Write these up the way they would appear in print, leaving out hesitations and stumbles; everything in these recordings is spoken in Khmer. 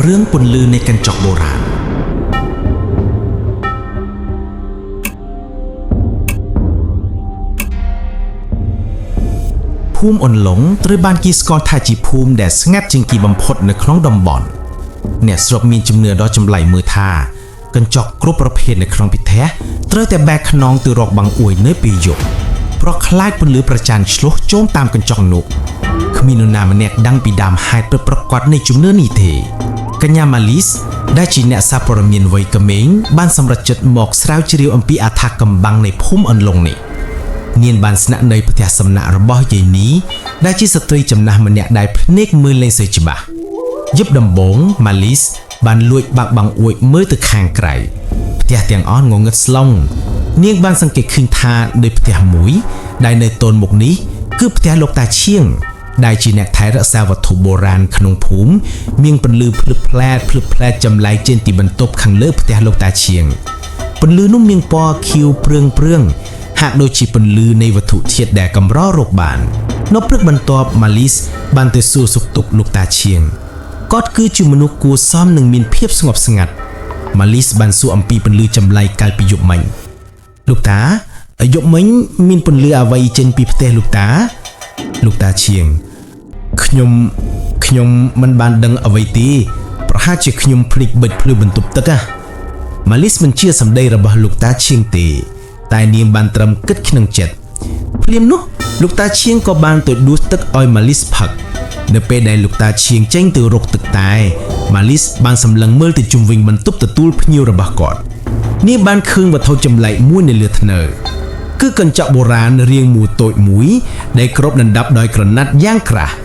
រឿងពន្លឺនៃកញ្ចក់បុរាណភូមិអន្លង់ត្រូវបានគេស្គាល់ថាជាភូមិដែលស្ងាត់ជាងគេបំផុតនៅក្នុងតំបន់អ្នកស្រុកមានជំនឿដ៏ចម្លែកមួយថាកញ្ចក់គ្រប់ប្រភេទនៅក្នុងពិធីត្រូវតែបែកខ្នងទៅរកបង្អួយនៅពេលយប់ព្រោះខ្លាចពន្លឺប្រច័ណ្ឌឆ្លុះចូលតាមកញ្ចក់នោះគ្មាននរណាម្នាក់ដឹងពីដើមហេតុពិតប្រាកដនៃជំនឿនេះទេកញ្ញាម៉ាលីសដែលជាអ្នកសារព័ត៌មានវ័យក្មេងបានសម្រេចចិត្តមកស្រាវជ្រាវអំពីអត្ថកំបាំងនៃភូមិអន្លង់នេះនាងបានស្នាក់នៅផ្ទះសំណាក់របស់យាយនីដែលជាស្ត្រីចំណាស់ម្នាក់ដែលភ្នែកមើលលែងសូវច្បាស់យប់ដំបូងម៉ាលីសបានលួចបាក់បង្អួចមើលទៅខាងក្រៅផ្ទះទាំងអស់ងងឹតស្លុងនាងបានសង្កេតឃើញថាដោយផ្ទះមួយដែលនៅទល់មុខនេះគឺផ្ទះលោកតាឈៀងដែលជាអ្នកថែរក្សាវត្ថុបុរាណក្នុងភូមិមានពន្លឺភ្លឹបផ្លែតចម្លែកចេញពីបន្ទប់ខាងលើផ្ទះលោកតាឈៀងពន្លឺនោះមានពណ៌ខៀវព្រឿងហាក់ដូចជាពន្លឺនៃវត្ថុធាតុដែលកម្ររកបាននៅព្រឹកបន្ទាប់ម៉ាលីសបានទៅសួរសុខទុក្ខលោកតាឈៀងគាត់គឺជាមនុស្សគួរសមនិងមានភាពស្ងប់ស្ងាត់ម៉ាលីសបានសួរអំពីពន្លឺចម្លែកកាលពីយប់មិញលោកតាយប់មិញមានពន្លឺអ្វីចេញពីផ្ទះលោកតាឈៀងខ្ញុំមិនបានដឹងអ្វីទេប្រហែលជាខ្ញុំភ្លេចបិទភ្លើងបន្ទប់ទឹកម៉ាលីសមិនជឿសម្ដីរបស់លោកតាឈៀងទេតែនាងបានត្រឹមគិតក្នុងចិត្តភ្លាមនោះលោកតាឈៀងក៏បានទៅដួសទឹកឲ្យម៉ាលីសផឹកនៅពេលដែលលោកតាឈៀងចេញទៅរកទឹកតែម៉ាលីសបានសម្លឹងមើលទៅជុំវិញបន្ទប់ទទួលភ្ញៀវរបស់គាត់នាងបានឃើញវត្ថុចម្លែកមួយនៅលើធ្នើគឺកញ្ចក់បុរាណរាងមូលតូចមួយដែលគ្របដណ្ដប់ដោយក្រណាត់យ៉ាងក្រាស់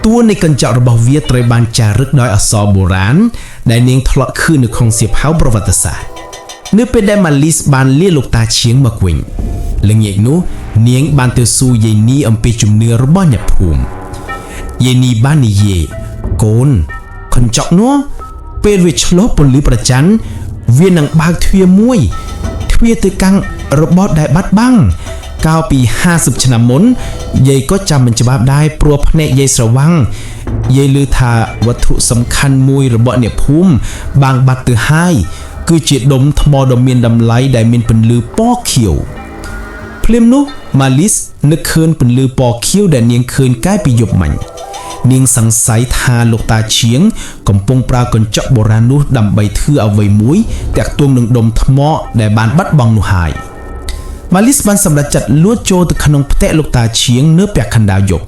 តួនៃកញ្ចក់របស់វាត្រូវបានចារឹកដោយអក្សរបុរាណដែលនាងធ្លាប់ឃើញនៅក្នុងសៀវភៅប្រវត្តិសាស្ត្រនៅពេលដែលម៉ាលីសបានលាលោកតាឈៀងមកវិញល្ងាចនោះនាងបានទៅសួរយាយនីអំពីជំនឿរបស់អ្នកភូមិយាយនីបាននិយាយកូនកញ្ចក់នោះពេលវាឆ្លុះពន្លឺប្រច័ណ្ឌវានឹងបើកទ្វារមួយទ្វារទៅកាន់របស់ដែលបាត់បង់កាលពី50ឆ្នាំមុនយាយក៏ចាំមិនច្បាស់ដែរព្រោះភ្នែកយាយស្រវាំងយាយឮថាវត្ថុសំខាន់មួយរបស់អ្នកភូមិបានបាត់ទៅហើយគឺជាដុំថ្មដ៏មានតម្លៃដែលមានពន្លឺពណ៌ខៀវភ្លាមនោះម៉ាលីសនឹកឃើញពន្លឺពណ៌ខៀវដែលនាងឃើញកាលពីយប់មិញនាងសង្ស័យថាលោកតាឈៀងកំពុងប្រើកញ្ចក់បុរាណនោះដើម្បីធ្វើអ្វីមួយតាក់ទងនឹងដុំថ្មដែលបានបាត់បង់នោះហើយម៉ាលីសបានសម្រេចចិត្តលួចចូលទៅក្នុងផ្ទះលោកតាឈៀងនៅពាក់កណ្ដាលយប់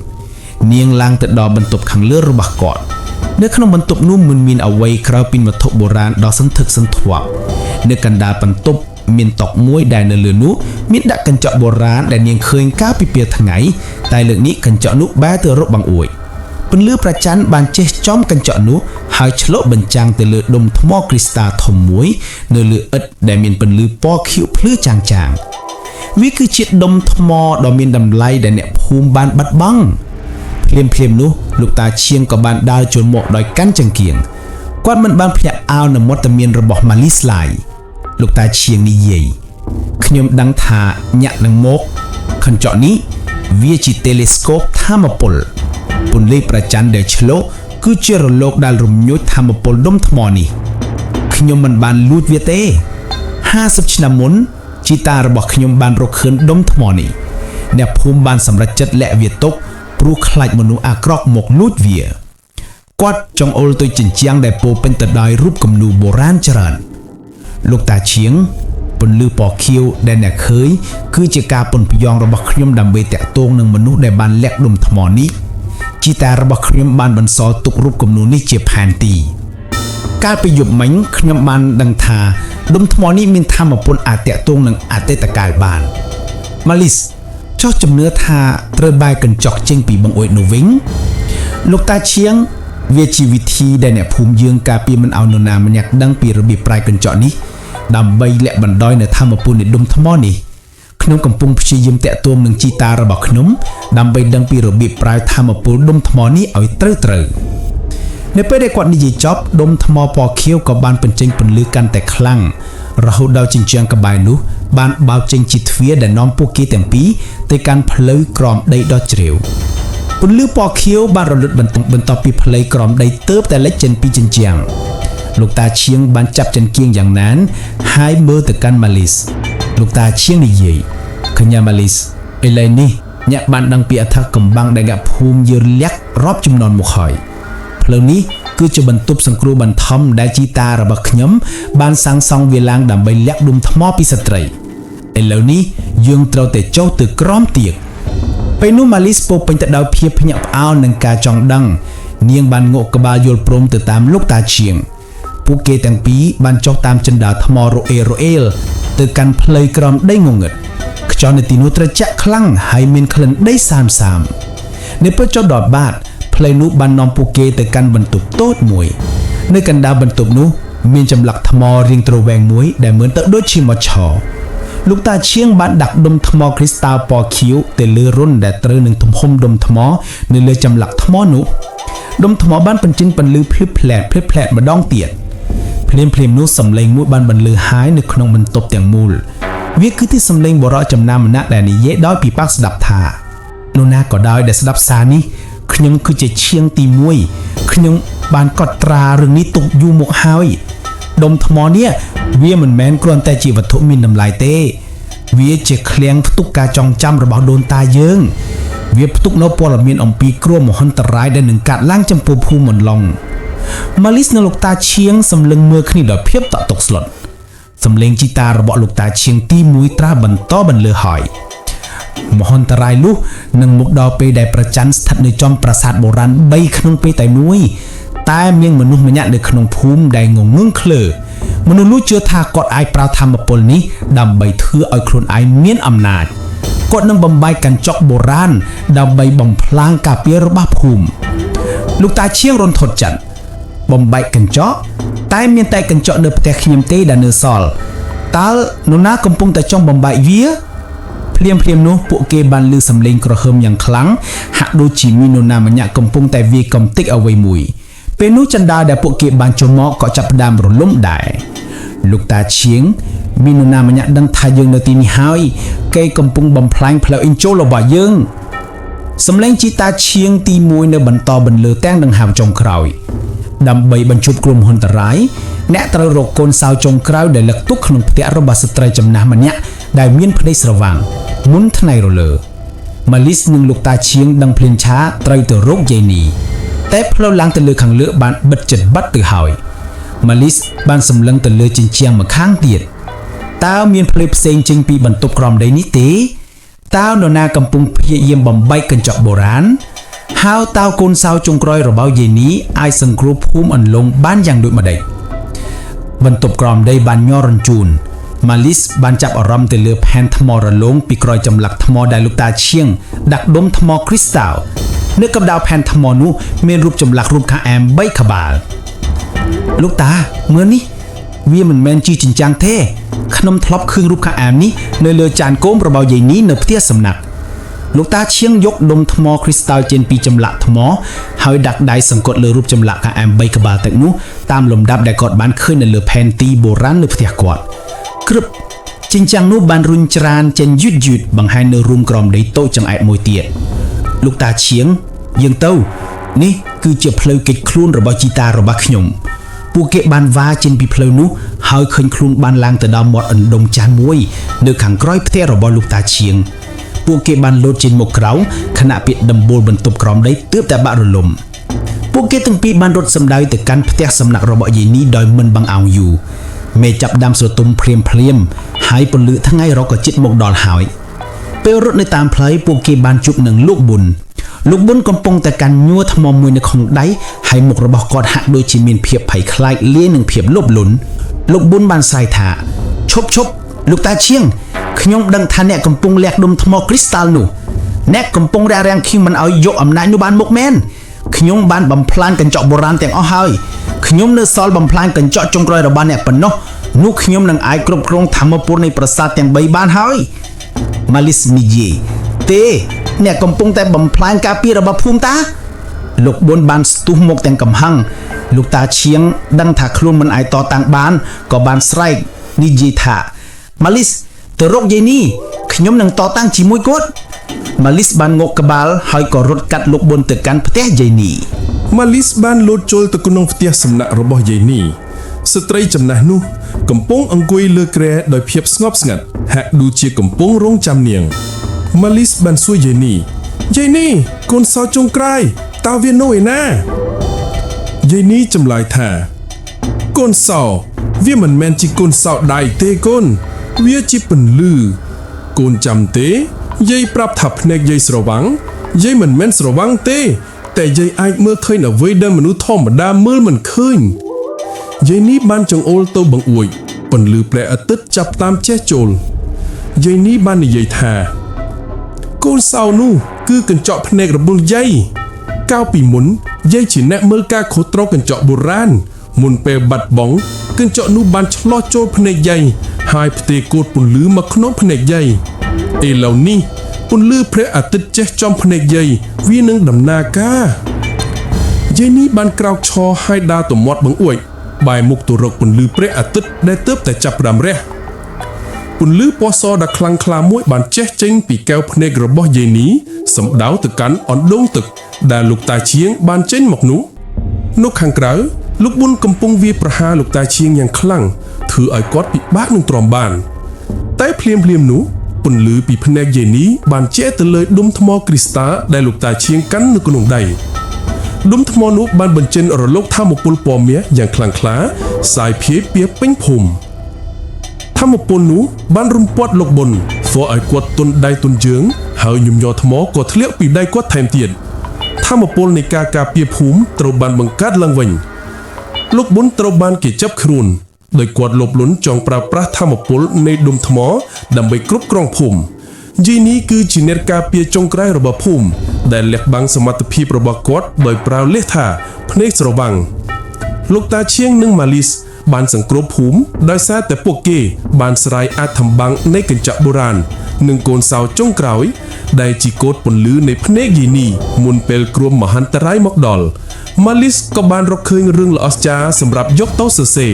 នាងឡើងទៅដល់បន្ទប់ខាងលើរបស់គាត់នៅក្នុងបន្ទប់នោះមិនមានអ្វីក្រៅពីវត្ថុបុរាណដ៏សន្ធឹកសន្ធាប់នៅកណ្ដាលបន្ទប់មានតុមួយដែលនៅលើនោះមានដាក់កញ្ចក់បុរាណដែលនាងឃើញកាលពីពេលថ្ងៃតែលើកនេះកញ្ចក់នោះបែរទៅរកបង្អួយពន្លឺប្រច័ណ្ឌបានចេះចំកញ្ចក់នោះហើយឆ្លុះបញ្ចាំងទៅលើដុំថ្មគ្រីស្តាល់ធំមួយនៅលើឥដ្ឋដែលមានពន្លឺពណ៌ខៀវភ្លឺចាំងវាគឺជាដុំថ្មដ៏មានតម្លៃដែលអ្នកភូមិបានបាត់បង់ភ្លាមនោះលោកតាឈៀងក៏បានដើរចូលមកដោយកាន់ចង្កៀងគាត់មិនបានភ្ញាក់អោននៅមាត់តែមានរបស់ម៉ាលីសឡើយលោកតាឈៀងនិយាយខ្ញុំដឹងថាញាក់នឹងមកកញ្ចក់នេះវាជាតេឡេស្កូបថាមពលពន្លឺប្រច័ណ្ឌដែលឆ្លុះគឺជារលកដែលរំញោចថាមពលដុំថ្មនេះខ្ញុំមិនបានលួចវាទេ50ឆ្នាំមុនជីតារបស់ខ្ញុំបានរកឃើញដុំថ្មនេះអ្នកភូមិបានសម្រេចចិត្តលាក់វាទុកព្រោះខ្លាចមនុស្សអាក្រក់មកលួចវាគាត់ចង់អុលទៅជញ្ជាំងដែលពោពេញទៅដោយរូបគំនូរបុរាណច្រើនលោកតាឈៀងពន្លឺពណ៌ខៀវដែលអ្នកឃើញគឺជាការពន្យល់របស់ខ្ញុំដើម្បីតាក់ទងនឹងមនុស្សដែលបានលាក់ដុំថ្មនេះជីតារបស់ខ្ញុំបានបន្សល់ទុករូបគំនូរនេះជាផែនទីកាលពីយប់មិញខ្ញុំបានដឹងថាដុំថ្មនេះមានថាមពលអាចតាក់ទងនឹងអតីតកាលបានម៉ាលីសចោះជំនឿថាត្រូវបែកកញ្ចក់ចេញពីបង្អួចនោះវិញលោកតាឈៀងវាជាវិធីដែលអ្នកភូមិយើងការពារមិនឲ្យនរណាម្នាក់ដឹងពីរបៀបប្រើកញ្ចក់នេះដើម្បីលាក់បណ្ដោយនៅថាមពលនៃដុំថ្មនេះខ្ញុំកំពុងព្យាយាមតាក់ទងនឹងជីតារបស់ខ្ញុំដើម្បីដឹងពីរបៀបប្រើថាមពលដុំថ្មនេះឲ្យត្រូវនៅពេលដែលគាត់និយាយចប់ដុំថ្មពណ៌ខៀវក៏បានបញ្ចេញពន្លឺកាន់តែខ្លាំងរហូតដល់ជញ្ជាំងក្បែរនោះបានបើកចេញជាទ្វារដែលនាំពួកគេទាំងពីរទៅកាន់ផ្លូវក្រោមដីដ៏ជ្រាវពន្លឺពណ៌ខៀវបានរលត់បន្ទាប់ពីផ្លូវក្រោមដីទើបតែលេចចេញពីជញ្ជាំង លោកតាឈៀងបានចាប់ចន្ទៀងយ៉ាងណានហើយមើលទៅកាន់ម៉ាលីសលោកតាឈៀងនិយាយកញ្ញាម៉ាលីសឥឡូវនេះអ្នកបានដឹងពីអត្ថកំបាំងដែលអ្នកភូមិយើលាក់រាប់ចំនួនមកហើយផ្លូវនេះគឺជាបន្ទប់សង្គ្រោះបន្ថំដែលជីតារបស់ខ្ញុំបានសាងសង់វាឡើងដើម្បីលាក់ដុំថ្មពីស្ត្រីឥឡូវនេះយើងត្រូវតែចុះទៅក្រោមទៀកពេលនោះម៉ាលីសពោពេញទៅដោយភាពភ្ញាក់ផ្អើលនឹងការចង់ដឹងនាងបានងក់ក្បាលយល់ព្រមទៅតាមលោកតាឈៀងពួកគេទាំងពីរបានចុះតាមជណ្ដើរថ្មរអេលទៅកាន់ផ្លូវក្រោមដីងងឹតខ្យល់នៅទីនោះត្រជាក់ខ្លាំងហើយមានក្លិនដីសាមនៅពេលចុះដល់បាតផ្លូវនោះបាននាំពួកគេទៅកាន់បន្ទប់តូចមួយនៅកណ្ដាលបន្ទប់នោះមានចម្លាក់ថ្មរាងទ្រវែងមួយដែលមើលទៅដូចជាមកឆលោកតាឈៀងបានដាក់ដុំថ្មគ្រីស្តាល់ពណ៌ខៀវទៅលើរុនដែលត្រូវនឹងទំហំដុំថ្មនៅលើចម្លាក់ថ្មនោះដុំថ្មបានបញ្ចេញពន្លឺភ្លឺផ្លែតម្ដងទៀតភ្លាមនោះសំឡេងមួយបានបន្លឺហើយនៅក្នុងបន្ទប់ទាំងមូលវាគឺទីសំឡេងបរិយាចំណាំម្នាក់ដែលនិយាយដោយពិបាកស្ដាប់ថានរណាក៏ដោយដែលស្ដាប់សារនេះខ្ញុំគឺជាឈៀងទី1ខ្ញុំបានកត់ត្រារឿងនេះទុកយូរមកហើយដុំថ្មនេះវាមិនមែនគ្រាន់តែជាវត្ថុមានតម្លៃទេវាជាឃ្លាំងផ្ទុកការចងចាំរបស់ដូនតាយើងវាផ្ទុកនូវព័ត៌មានអំពីគ្រោះមហន្តរាយដែលនឹងកើតឡើងចំពោះភូមិមិនឡុងម៉ាលីសនិងលោកតាឈៀងសម្លឹងមើលគ្នាដោយភាពតក់ទុកស្លុតសំឡេងជីតារបស់លោកតាឈៀងទី1ត្រាស់បន្តបន្លឺហើយមហន្តរាយលុះនឹងមកដល់ពេលដែលប្រច័នស្ថិតនៅចំប្រាសាទបុរាណ3ក្នុងពេលតែមួយតែមានមនុស្សម្នាក់នៅក្នុងភូមិដែលងងឹងក្លើមនុស្សនោះជឿថាគាត់អាចប្រើធម្មពលនេះដើម្បីធ្វើឲ្យខ្លួនឯងមានអំណាចគាត់នឹងបំបែកកញ្ចក់បុរាណដើម្បីបំផ្លាញការពាររបស់ភូមិលោកតាឈៀងរន្ធត់ចិត្តបំបែកកញ្ចក់តែមានតែកញ្ចក់នៅផ្ទះខ្ញុំទេដែលនៅសល់តើនរណាកំពុងតែចង់បំបែកវាភ្លាមនោះពួកគេបានឮសំឡេងក្រហមយ៉ាងខ្លាំងហាក់ដូចជាមាននរណាម្នាក់កំពុងតែវាយកំទេចអ្វីមួយពេលនោះចណ្ដាលដែលពួកគេបានចូលមកក៏ចាប់ផ្ដើមរលំដែរលោកតាឈៀងមាននរណាម្នាក់ដឹងថាយើងនៅទីនេះហើយគេកំពុងបំផ្លាញផ្លូវអ៊ីនចូលរបស់យើងសំឡេងជីតាឈៀងទី1នៅបន្តបន្លឺទាំងដង្ហើមចុងក្រោយដើម្បីបញ្ឈប់គ្រោះមហន្តរាយអ្នកត្រូវរកកូនសៅចុងក្រោយដែលលឹកទុកក្នុងផ្ទះរបស់ស្ត្រីចំណាស់ម្នាក់ដែលមានភ្នែកស្រវាំងមុនថ្ងៃរលើម៉ាលីសនិងលោកតាឈៀងដឹងភ្លាមឆាត្រូវទៅរកយាយនីតែផ្លូវឡើងទៅលើខាងលើបានបិទជិតបាត់ទៅហើយម៉ាលីសបានសម្លឹងទៅលើជញ្ជាំងម្ខាងទៀតតើមានភ្លើងផ្សេងចេញពីបន្ទប់ក្រោមដីនេះទេតើនរណាកំពុងព្យាយាមបំបែកកញ្ចក់បុរាណហើយតើកូនសៅចុងក្រោយរបស់យាយនីអាចសង្គ្រោះភូមិអន្លង់បានយ៉ាងដូចម្តេចបន្ទប់ក្រោមដីបានញ័ររញ្ជូនម៉ាលីសបានចាប់អារម្មណ៍ទៅលើផែនថ្មរលោងពីក្រោយចម្លាក់ថ្មដែលលោកតាឈៀងដាក់ដុំថ្មគ្រីស្តាល់នៅកណ្ដាលផែនថ្មនោះមានរូបចម្លាក់រូបខាងអែម3ក្បាលលោកតាមើលនេះវាមិនមែនជាចិញ្ចាំងទេខ្ញុំធ្លាប់ឃើញរូបខាងអែមនេះនៅលើចានគោមរបស់យាយនីនៅផ្ទះសំណាក់លោកតាឈៀងយកដុំថ្មគ្រីស្តាល់ចេញពីចម្លាក់ថ្មហើយដាក់ដៃសង្កត់លើរូបចម្លាក់ខាងអែម3ក្បាលទឹកនោះតាមលំដាប់ដែលគាត់បានឃើញនៅលើផែនទីបុរាណនៅផ្ទះគាត់ក្រឹបចិញ្ចាំងនោះបានរុញច្រានចេញយឺតបង្ហាញនៅរូមក្រោមដីតូចចង្អែតមួយទៀតលោកតាឈៀងយើងទៅនេះគឺជាផ្លូវគេចខ្លួនរបស់ជីតារបស់ខ្ញុំពួកគេបានវ៉ាចេញពីផ្លូវនោះហើយឃើញខ្លួនបានឡើងទៅដល់មាត់អណ្ដុំចានមួយនៅខាងក្រោយផ្ទះរបស់លោកតាឈៀងពួកគេបានលោតចេញមកក្រៅខណៈពាក្យដំបូលបន្ទប់ក្រោមដីទើបតែបាក់រលំពួកគេទាំងពីរបានរត់សម្ដៅទៅកាន់ផ្ទះសំណាក់របស់យាយនីដោយមិនបង្អោងយូរមេចាប់ដាំស្រទុំភ្លាមហើយពន្លឺថ្ងៃរកក៏ជិតមកដល់ហើយពេលរត់នៅតាមផ្លូវពួកគេបានជួបនឹងលោកប៊ុនកំពុងតែកាន់ញ័រថ្មមួយនៅក្នុងដៃហើយមុខរបស់គាត់ហាក់ដូចជាមានភាពភ័យខ្លាចលាយនឹងភាពលោភលន់លោកប៊ុនបានស្រែកថាឈប់លោកតាឈៀងខ្ញុំដឹងថាអ្នកកំពុងលះដុំថ្មគ្រីស្តាល់នោះអ្នកកំពុងរារាំងខ្ញុំមិនឲ្យយកអំណាចនោះបានមកមែនខ្ញុំបានបំផ្លាញកញ្ចក់បុរាណទាំងអស់ហើយខ្ញុំនៅសល់បំផ្លាញកញ្ចក់ចុងក្រោយរបស់អ្នកប៉ុណ្ណោះនោះខ្ញុំនឹងអាចគ្រប់គ្រងធម្មពលនៃប្រាសាទទាំង3បានហើយម៉ាលីសនិយាយទេអ្នកកំពុងតែបំផ្លាញការពាររបស់ភូមិតាលោកប៊ុនបានស្ទុះមកទាំងកំហឹងលោកតាឈៀងដឹងថាខ្លួនមិនអាចតតាំងបានក៏បានស្រែកនិយាយថាម៉ាលីសទៅរកយាយនីខ្ញុំនឹងតតាំងជាមួយគាត់ម៉ាលីសបានងក់ក្បាលហើយក៏រត់កាត់លោកប៊ុនទៅកាន់ផ្ទះយាយនីម៉ាលីសបានលោតចូលទៅក្នុងផ្ទះសំណាក់របស់យាយនី ស្ត្រីចំណាស់នោះកំពុងអង្គុយលើគ្រែដោយភាពស្ងប់ស្ងាត់ហាក់ដូចជាកំពុងរងចាំនាងម៉ាលីសបានសួរយាយនេះកូនសោចុងក្រោយតើវានៅឯណាយាយនេះចម្លើយថាកូនសោវាមិនមែនជាកូនសោដៃទេកូនវាជាពន្លឺកូនចាំទេយាយប្រាប់ថាភ្នែកយាយស្រវាំងយាយមិនមែនស្រវាំងទេតែយាយអាចមើលឃើញអ្វីដែលមនុស្សធម្មតាមើលមិនឃើញយាយនេះបានចង្អុលទៅបង្អួចពន្លឺព្រះអាទិត្យចាប់តាមចេះចូលយាយនេះបាននិយាយថាកូនសោនោះគឺកញ្ចក់ភ្នែករបស់យាយកាលពីមុនយាយជាអ្នកមើលការខុសត្រូវកញ្ចក់បុរាណមុនពេលបាត់បង់កញ្ចក់នោះបានឆ្លោះចូលភ្នែកយាយហើយផ្ទេរកូដពន្លឺមកក្នុងភ្នែកយាយឥឡូវនេះពន្លឺព្រះអាទិត្យចេះចំភ្នែកយាយវានឹងដំណើរការយាយនេះបានក្រោកឈរហើយដើរទៅមាត់បង្អួចបែរមុខទៅរកពន្លឺព្រះអាទិត្យដែលទើបតែចាប់ផ្ដើមរះពន្លឺពណ៌សដ៏ខ្លាំងក្លាមួយបានចេះចេញពីកែវភ្នែករបស់យាយនេះសម្ដៅទៅកាន់អណ្ដូងទឹកដែលលោកតាឈៀងបានចេញមកនោះខាងក្រៅលោកប៊ុនកំពុងវាយប្រហារលោកតាឈៀងយ៉ាងខ្លាំងធ្វើឲ្យគាត់ពិបាកនឹងទ្រាំបានតែភ្លាមនោះពន្លឺពីភ្នែកយាយនេះបានជះទៅលើដុំថ្មគ្រីស្តាល់ដែលលោកតាឈៀងកាន់នៅក្នុងដៃដុំថ្មនោះបានបញ្ចេញរលកថាមពលពណ៌មាសយ៉ាងខ្លាំងក្លាសាយភាយពាសពេញភូមិថាមពលនោះបានរំពាត់លោកប៊ុនធ្វើឲ្យគាត់ទន់ដៃទន់ជើងហើយញញ័រថ្មក៏ធ្លាក់ពីដៃគាត់ថែមទៀតថាមពលនៃការការពារភូមិត្រូវបានបង្កើតឡើងវិញលោកប៊ុនត្រូវបានគេចាប់ខ្លួនដោយគាត់លោភលន់ចង់ប្រើប្រាស់ថាមពលនៃដុំថ្មដើម្បីគ្រប់គ្រងភូមិយីនេះគឺជាអ្នកការពារចុងក្រោយរបស់ភូមិដែលលះបង់សមត្ថភាពរបស់គាត់ដោយប្រើលេសថាភ្នែកស្រវាំងលោកតាឈៀងនិងម៉ាលីសបានសង្គ្រោះភូមិដោយសារតែពួកគេបានស្រាយអាថ៌កំបាំងនៃកញ្ចក់បុរាណនិងកូនសោចុងក្រោយដែលជាកូដពន្លឺនៃភ្នែកយីនេះមុនពេលគ្រោះមហន្តរាយមកដល់ម៉ាលីសក៏បានរកឃើញរឿងល្អស្ចារ្យសម្រាប់យកទៅសរសេរ